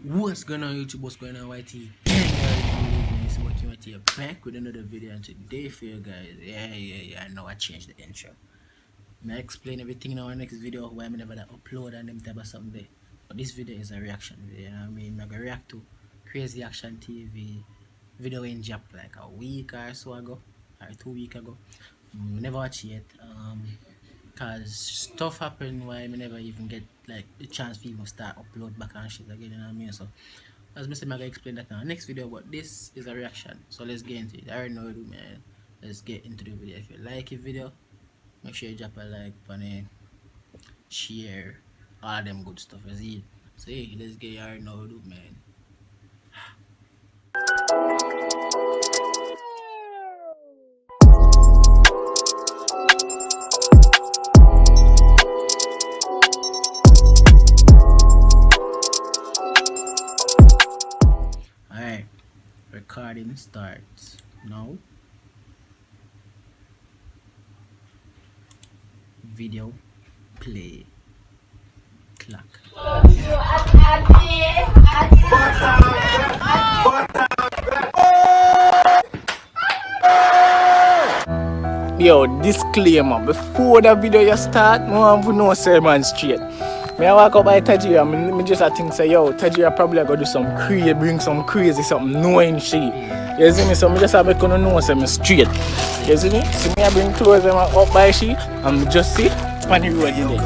What's going on YouTube? What's going on YT? It's KINGYT here, back with another video, and today for you guys, I know I changed the intro. I explain everything in our next video why I'm never that upload and them type of something there. But this video is a reaction video, you know what I mean? I'm gonna react to Crazy Action TV video in Jap like a week or so ago, or 2 weeks ago. Never watch it cause stuff happened why I never even get like the chance to even start upload back and shit again, you know what I mean? So as I said, I'm gonna explain that now next video, but this is a reaction, so let's get into it. I already know what to do, man. Let's get into the video. If you like the video, make sure you drop a like, bunny, share, all them good stuff, you see? So hey, let's get, you already know what to do, man. Alright, recording starts now. Video play clock. Yo, disclaimer, before the video you start, I want to know say man straight. Me I walk up by Tajira, me just I think say yo, Tajira probably go do some crazy, bring some crazy something knowing shit. You see me? So me just have to know say me straight. You see me? See me I bring clothes them up by she and me just see on the road me there.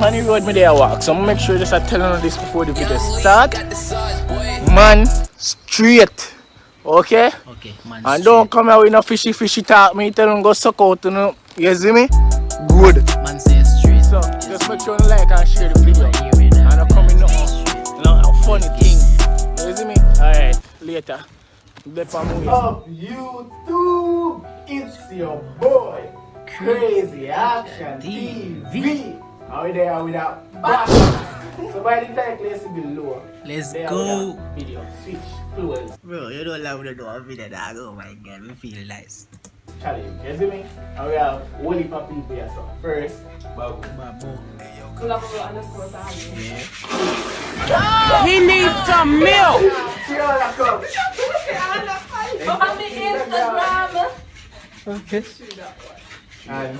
On the road me there walk. So make sure just I tell you this before the video start. Man straight. Okay? Okay, man. And don't come here with no fishy talk. Me tell them go suck out, you know. You see me? Good. Man say straight. So just make sure you like and share the video. And I'm coming up. You know, a funny thing. You see me? Alright, later. Up YouTube, it's your boy, Crazy Action TV. Are we there without back? So by the time let's below. Let's go. Video switch close. Bro, you don't love to do a video that, oh my god, we feel nice. Challenge, you see me? And we have whole heap of people here. So first, Babu. Yeah. He needs some milk. On the Instagram. Okay. And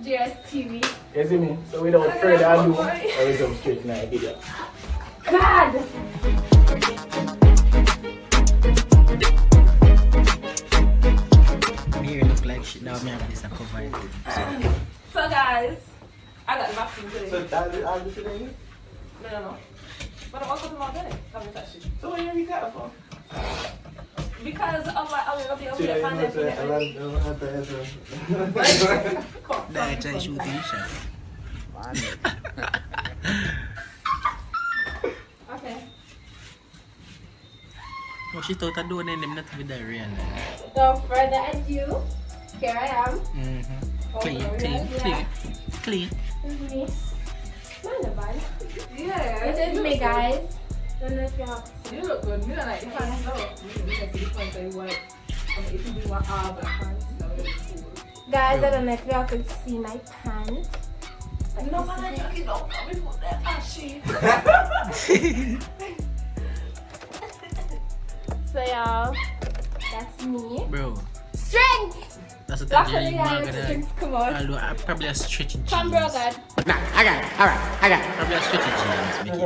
JERA TV. you see me? So without further ado, I will jump straight in the video. God! Here look like shit. Now me have this a cover it. So guys, I got the vaccine today. So that's it today? No. But I'm also tomorrow today. Haven't touched it. So what you got for? Because of my, I'm gonna be over here finding Nah, try shooting shot. Okay. Oh, she thought I doing them not with the real. So further ado, here I am. Clean. This is me. Mind the bad. Yeah. This is me, guys. Don't know if you have. You look good. You don't like the pants though. You can see the pants that you want. If you do want black pants, that would be cool. Guys, I don't know if y'all could see my pants. No man, I took it off. We put that ashy. So y'all, that's me. Bro, Strength! that's a Luckily, tangerine I market. have strength come out. I'll probably a stretching jeans. Come, bro, God. Nah, I got it. Alright, I got it. Probably a stretching jeans. Make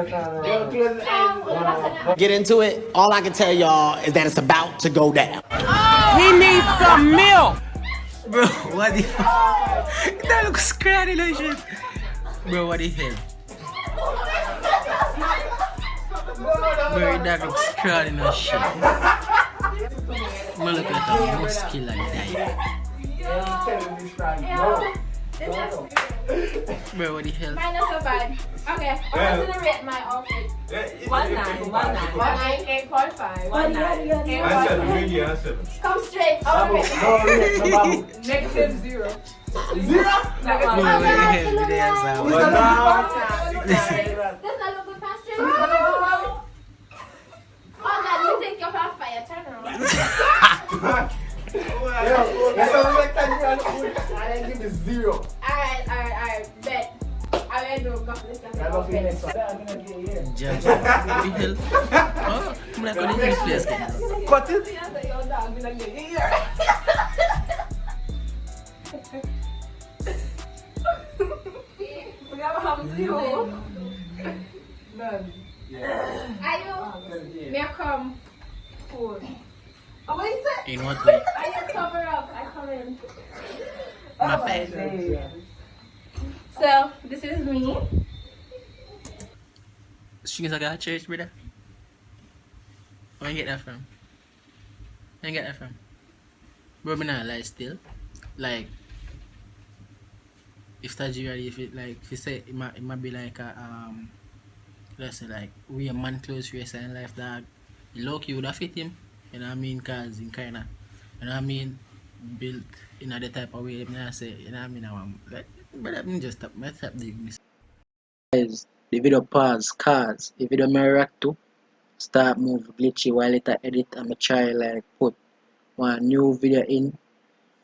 it. Get into it. All I can tell y'all is that it's about to go down. He needs some milk. Bro, what the hell? That looks scary like shit. Bro, what the hell? Bro, that looks scary like shit. Man, look like a musky like that. Bro, what the hell? Mine not so bad. Okay, I'm gonna rate my outfit. 1 9, 1 9. 8.5. 1 9. I said. Come straight. I'm gonna rate it. Negative 0. Oh, Bro, what the hell? With the answer. Does that look good past you? Oh, God, you think you're on fire. Turn around. I give it 0. Alright. Bet. I will do go for this. I don't feel next one. I'm gonna get here. Judge. What the hell? I'm like, what this place? Cut it. Your dog in the ear. We have happened to you. None. Are you? May I come? Food. Oh, what is it? In what way? I just cover up. I come in. My Oh, bad. days. So this is me. Strings I got church, brother. Where you get that from? Where you get that from? Bro, me not lie still. Like, if Tajira, if it like, if you say it might be like a let's say like we a man close race in life dog. Low key would have fit him. You know what I mean? Cause in kinda, you know what I mean, built in a type of way. You know what I say, you know what I mean? I'm like, but I'm just stop. Let's stop digging this. Guys, the video pause, cause the video may react to start move glitchy while it edit. I'm try like put one new video in,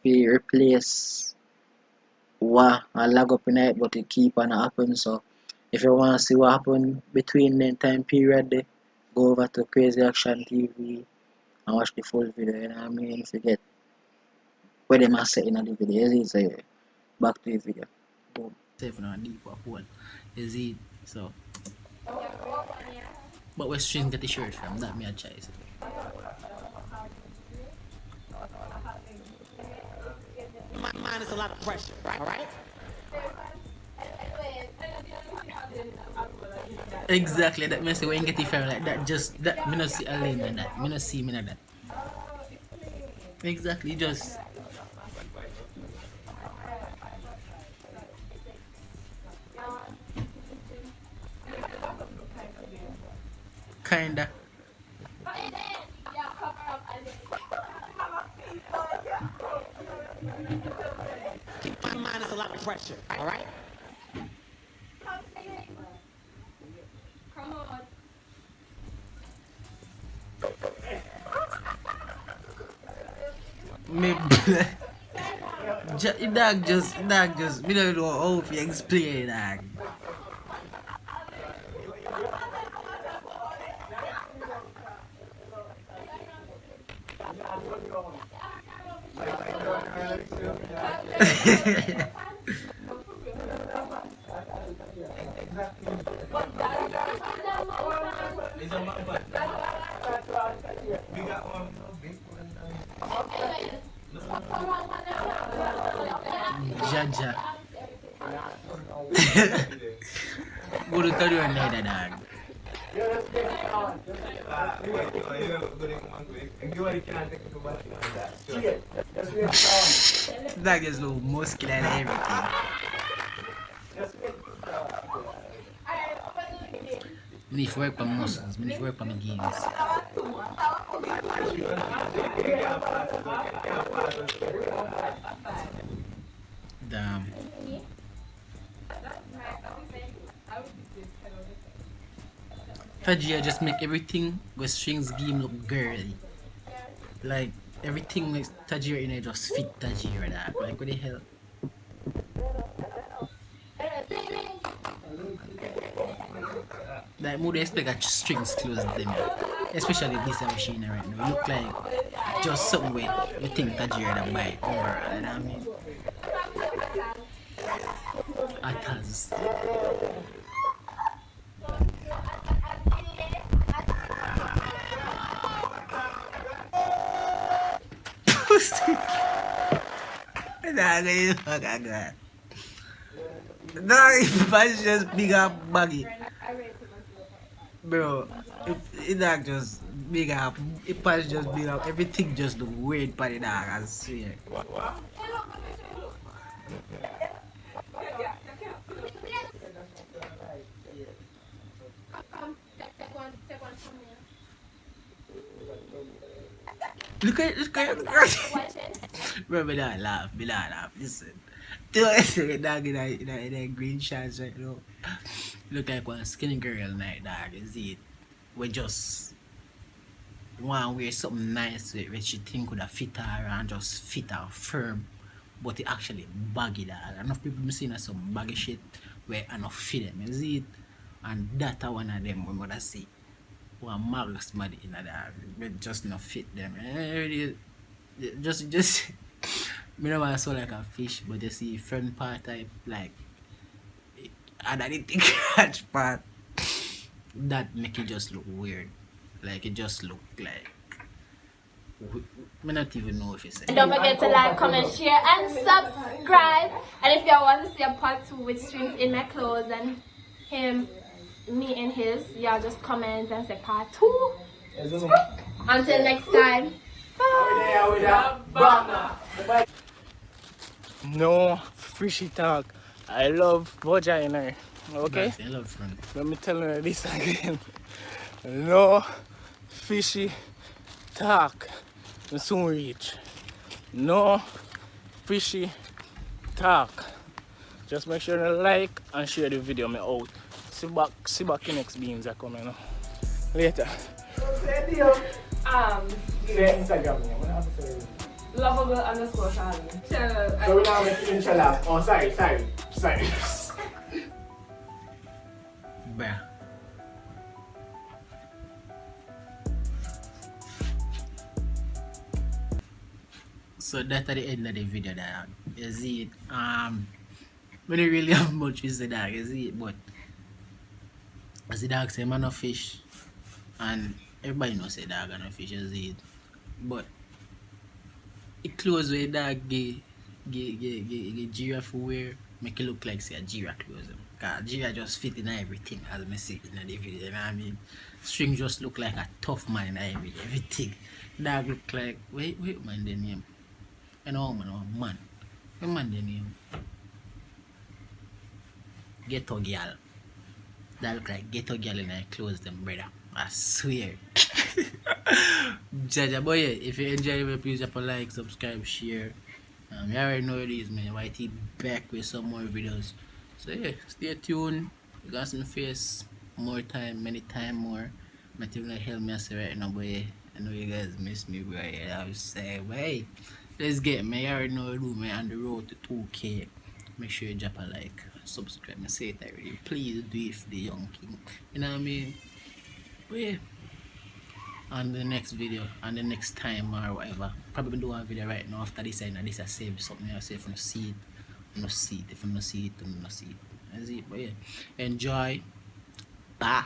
we replace what I lag up in it, but it keep on happen. So if you want to see what happened between the time period, there, go over to Crazy Action TV and watch the full video. You know what I mean? If you get what they must say in the video, is it? So back to the video. Boom. Safe now, deep hole. Is it? So, but where String get the shirt from? That me a choice. Mine is a lot of pressure, right? All right? Exactly, that means when you get it from like that, just that me not see a lane in that. Me not see me in that. Exactly, just kinda. Mine is a lot of pressure, all right? Come on. Me dog just me don't know how to explain that. Jaja. Guru tell you another dog. Dog is low muscular and everything. Me need to work on muscles, me need to work on my gains. Damn. Tajia just make everything with Strings game look girly. Like everything makes Tajira in it just fit Tajira that. Like what the hell? Like more they expect a Strings close them. Especially this machine right now. It look like just something where you think Tajira that buy overall, you know what I mean? Atas. Nah, you fuck I got. Nah, if I just big up baggy. Bro, it not just big up. If I just big up, everything just look weird by the dog, I swear. Look at bro, me not laugh, listen. The dog in a green shorts right now. Look like one skinny girl night dog, is it? We just want to wear something nice which she think would have fit her and just fit her firm. But it actually baggy dog. Enough people been seeing some baggy shit where enough fit them, is it? And that one of them we gonna see. one mag somebody in that, but just not fit them. Really, just me know I saw like a fish, but you see front part type like and I didn't think catch part that make it just look weird. Like it just look like me not even know if it's And don't forget to like, comment, share, and subscribe. And if y'all want to see a part 2 with strings in my clothes and him, me and his, y'all just comment and say part 2. Until next time. No fishy talk. I love vagina. Okay? I love friend. Let me tell you this again. No fishy talk. We soon reach. No fishy talk. Just make sure to like and share the video me out. See back in next beans are coming now. Later. Say Instagram name. What have to say? Lovable_Charlie. Channel. So we now make inshallah. Oh sorry. Bruh. So that's at the end of the video dog. You see it. We don't really have much with the dog, you see it, but as the dog say man no fish and everybody knows say dog and no fish, you see it. But it clothes where dog get JERA for wear make it look like say a JERA clothes. Cause JERA just fit in everything as me see it in the video, you know what I mean? String just look like a tough man in everything. Dog look like wait man the name. You know man. What man the name? Ghetto girl. That look like ghetto girl in her clothes them brother. I swear. Jaja boy, if you enjoy it, please drop a like, subscribe, share. You already know it is, man. YT back with some more videos. So yeah, stay tuned. You got some face more time, many time more. Not even gonna help me I say right now, boy. I know you guys miss me, boy. I was saying, hey, let's get me. You already know what to do, man. On the road to 2K. Make sure you drop a like, subscribe. I say it already. Please do it for the young king. You know what I mean? But yeah. On the next video, on the next time or whatever. Probably do one video right now after this and this I save something I say if you don't see it, you don't see it. If you don't see it, you don't see it. That's it. But yeah. Enjoy. Bye.